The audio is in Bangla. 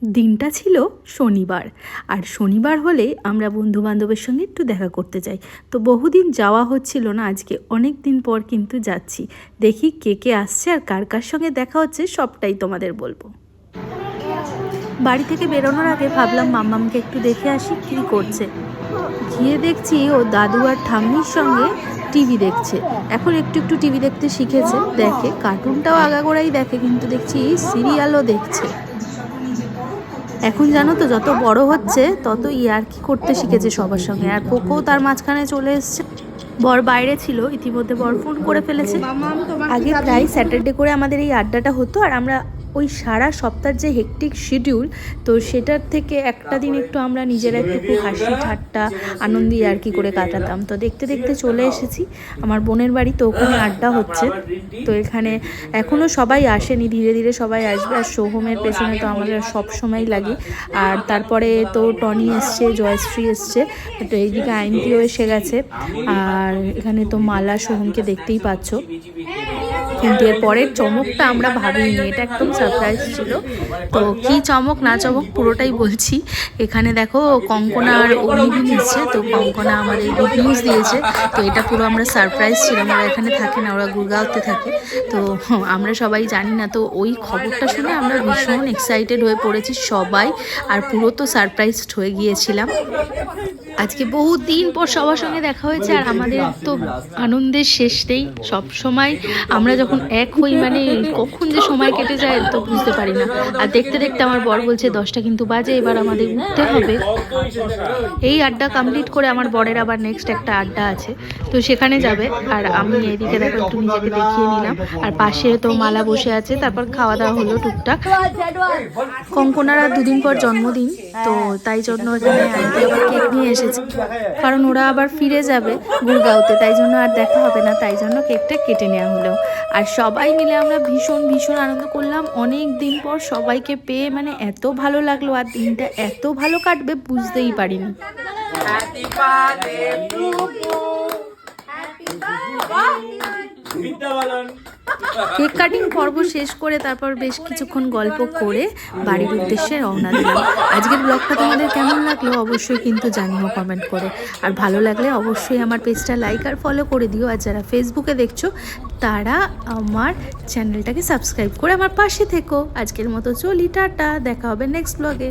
দিনটা ছিল শনিবার, আর শনিবার হলে আমরা বন্ধুবান্ধবের সঙ্গে একটু দেখা করতে যাই। তো বহুদিন যাওয়া হচ্ছিল না, আজকে অনেক দিন পর কিন্তু যাচ্ছি। দেখি কে কে আসছে আর কার কার সঙ্গে দেখা হচ্ছে সবটাই তোমাদের বলবো। বাড়ি থেকে বেরোনোর আগে ভাবলাম মাম্মামকে একটু দেখে আসি কী করছে। গিয়ে দেখছি ও দাদু আর ঠাম্মির সঙ্গে টিভি দেখছে। এখন একটু একটু টিভি দেখতে শিখেছে, দেখে কার্টুনটাও আগাগোড়াই দেখে, কিন্তু দেখছি সিরিয়ালও দেখছে। এখন জানো তো, যত বড় হচ্ছে তত ইয়ার্কি করতে শিখেছে সবার সঙ্গে। আর পোকো তার মাঝখানে চলে এসছে। বর বাইরে ছিল, ইতিমধ্যে বর ফোন করে ফেলেছে। আগে প্রায় স্যাটারডে করে আমাদের এই আড্ডাটা হতো, আর আমরা ওই সারা সপ্তাহের যে হেকটিক শিডিউল, তো সেটার থেকে একটা দিন একটু আমরা নিজেরা একটু হাসি ঠাট্টা আনন্দ আর কি করে কাটাতাম। তো দেখতে দেখতে চলে এসেছি আমার বোনের বাড়ি, তো ওখানে আড্ডা হচ্ছে। তো এখানে এখনও সবাই আসেনি, ধীরে ধীরে সবাই আসবে। আর সোহমের পেছনে তো আমাদের সব সময় লাগে। আর তারপরে তো টনি এসছে, জয়শ্রী এসছে, তো এইদিকে আইনটিও এসে গেছে। আর এখানে তো মালা সোহমকে দেখতেই পাচ্ছ। কিন্তু এর পরের চমকটা আমরা ভাবিনি, এটা একদম সারপ্রাইজ ছিল। তো কি চমক না চমক পুরোটাই বলছি। এখানে দেখো কঙ্কনা আর অগ্নিবীণ এসছে, তো কঙ্কনা আমাদের গুড নিউজ দিয়েছে। তো এটা পুরো আমরা সারপ্রাইজ ছিলাম, ওরা এখানে থাকে না, ওরা গুরগাঁওতে থাকে। তো আমরা সবাই জানি না, তো ওই খবরটা শুনে আমরা ভীষণ এক্সাইটেড হয়ে পড়েছি সবাই, আর পুরো তো সারপ্রাইজড হয়ে গিয়েছিলাম। আজকে বহু দিন পর সবার সঙ্গে দেখা হয়েছে, আর আমাদের তো আনন্দের শেষ নেই। সব সময় আমরা যখন এক হই, মানে কখন যে সময় কেটে যায় তো বুঝতে পারি না। আর দেখতে দেখতে আমার বর বলছে 10টা কিন্তু বাজে, এবার আমাদের উঠতে হবে। এই আড্ডা কমপ্লিট করে আমার বরের আবার নেক্সট একটা আড্ডা আছে, তো সেখানে যাবে। আর আমি এদিকে দেখো একটু নিজেকে দেখিয়ে নিলাম। আর পাশে তো মালা বসে আছে, তারপর খাওয়া দাওয়া হলো টুকটাক। কঙ্কনার আর 2 দিন পর জন্মদিন, তো তাই জন্য এখানে আন্টি আবার কেক নিয়ে এসেছে, কারণ ওরা আবার ফিরে যাবে গুরগাঁওতে, তাই জন্য আর দেখা হবে না, তাই জন্য কেকটা কেটে নেওয়া হলো। আর সবাই মিলে আমরা ভীষণ ভীষণ আনন্দ করলাম অনেক দিন পর সবাইকে পেয়ে, মানে এত ভালো লাগলো। আর দিনটা এত ভালো কাটবে বুঝতেই পারিনি। কেক কাটিং পর্ব শেষ করে তারপর বেশ কিছুক্ষণ গল্প করে বাড়ির উদ্দেশ্যে রওনা দিলাম। আজকের ব্লগটা তোমাদের কেমন লাগলো অবশ্যই কিন্তু জানিও কমেন্ট করে। আর ভালো লাগলে অবশ্যই আমার পেজটা লাইক আর ফলো করে দিও। আর যারা ফেসবুকে দেখছো তারা আমার চ্যানেলটাকে সাবস্ক্রাইব করে আমার পাশে থেকো। আজকের মতো চলি, টাটা, দেখা হবে নেক্সট ব্লগে।